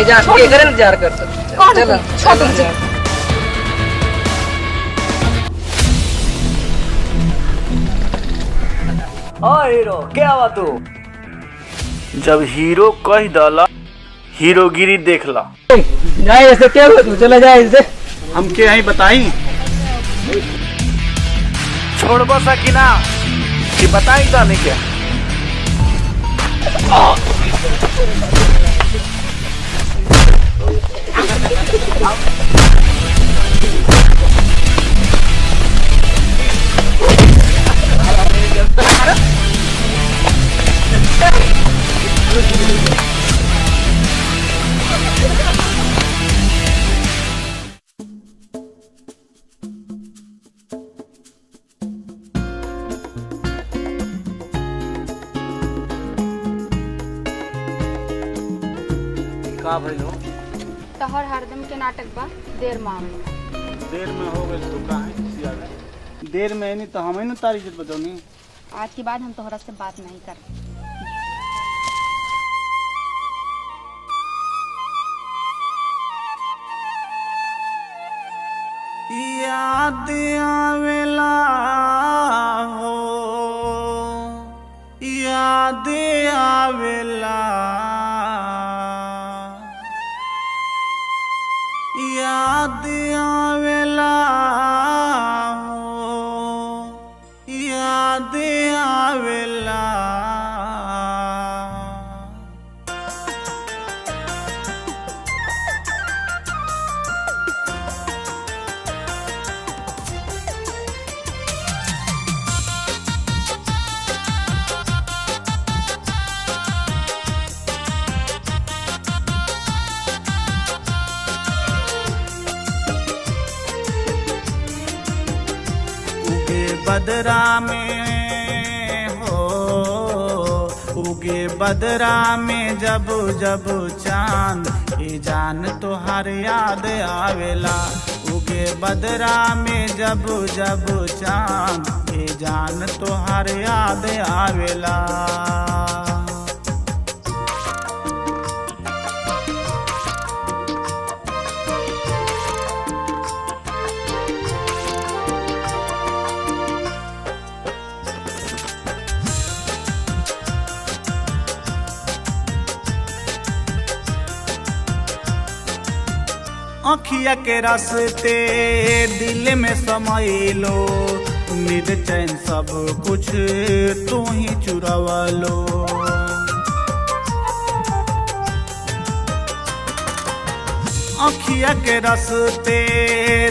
नहीं जा केकर इंतजार कर सकते। कौन है चलो तुम? छोड़ो मुझे। हाँ हीरो, क्या हुआ तू? जब हीरो कह दला हीरोगिरी देख ला। नहीं ऐसे क्या हुआ तू, चला जाए इसे। हम के यही बताई छोड़ सकिना कि बताई तो नहीं क्या। का भइलो? तोहर हरदम के नाटक बा देर में आवे। देर में हो गई तो काहे देर में नहीं तो हम ही ना तारी इज्जत बचौनी। आज के बाद हम तोहरा से बात नहीं कर। याद आवेला हो, याद आवेला, याद आवेला हो, याद आवेला। बदरा में हो, उगे बदरा में जब जब चांद ये जान तो हर याद आवेला। उगे बदरा में जब जब चांद ये जान तो हर याद आवेला। अखिया के रास्ते दिल में समाइलो, उम्मीद चैन सब कुछ तू ही चुरावा लो। अखिया के रास्ते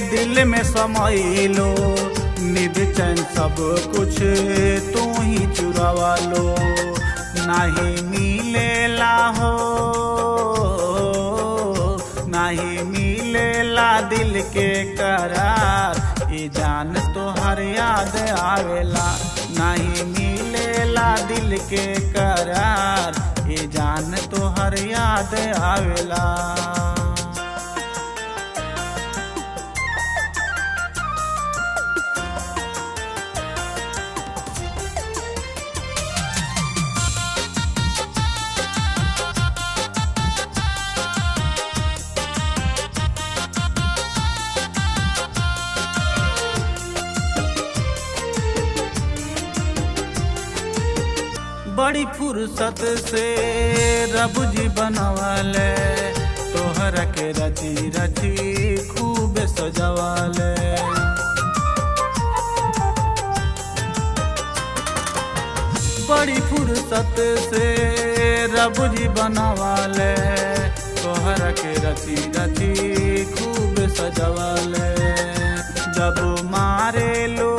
दिल में समाइलो, उम्मीद चैन सब कुछ तू ही चुरावा लो। नहीं मिलेला हो, नहीं मिलेला दिल के करार, ये जान तो हर याद आवेला। नहीं मिलेला दिल के करार, ये जान तो हर याद आवेला। बड़ी फुर्सत से रब जी बनवाले, तोहरा के रची रची खूब सजवाले। बड़ी फुर्सत से रब जी बनवाले, तोहरा के रची रची खूब सजवाले। जब मारे लो,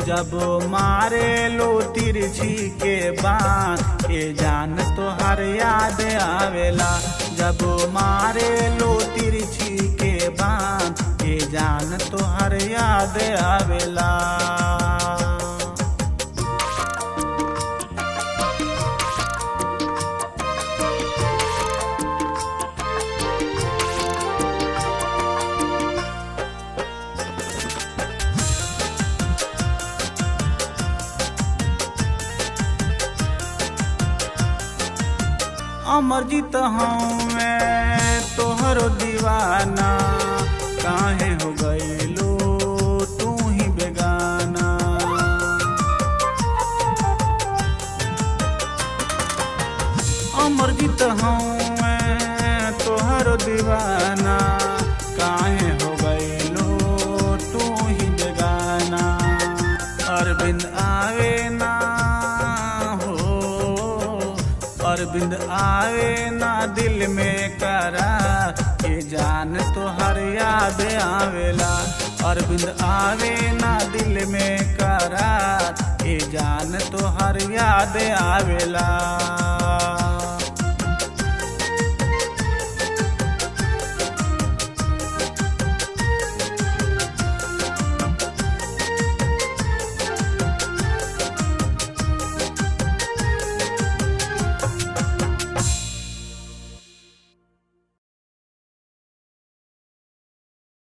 जब मारे लो तिरछी के बाण, ये जान तो हर याद आवेला। जब मारे लो तिरछी के बाण, ये जान तो हर याद आवेला। अमरजीत हमें तोहरो दीवाना, काहे हो गइलो तू ही बेगाना। अमरजीत हमें तोहरो दीवाना, काहे हो गइलो तू ही बेगाना। अरविंद आवे ना हो, अरविंद आवे ना दिल में करार, ये जान तो हर याद आवेला। अरविंद आवे ना दिल में करार, ये जान तो हर याद आवेला।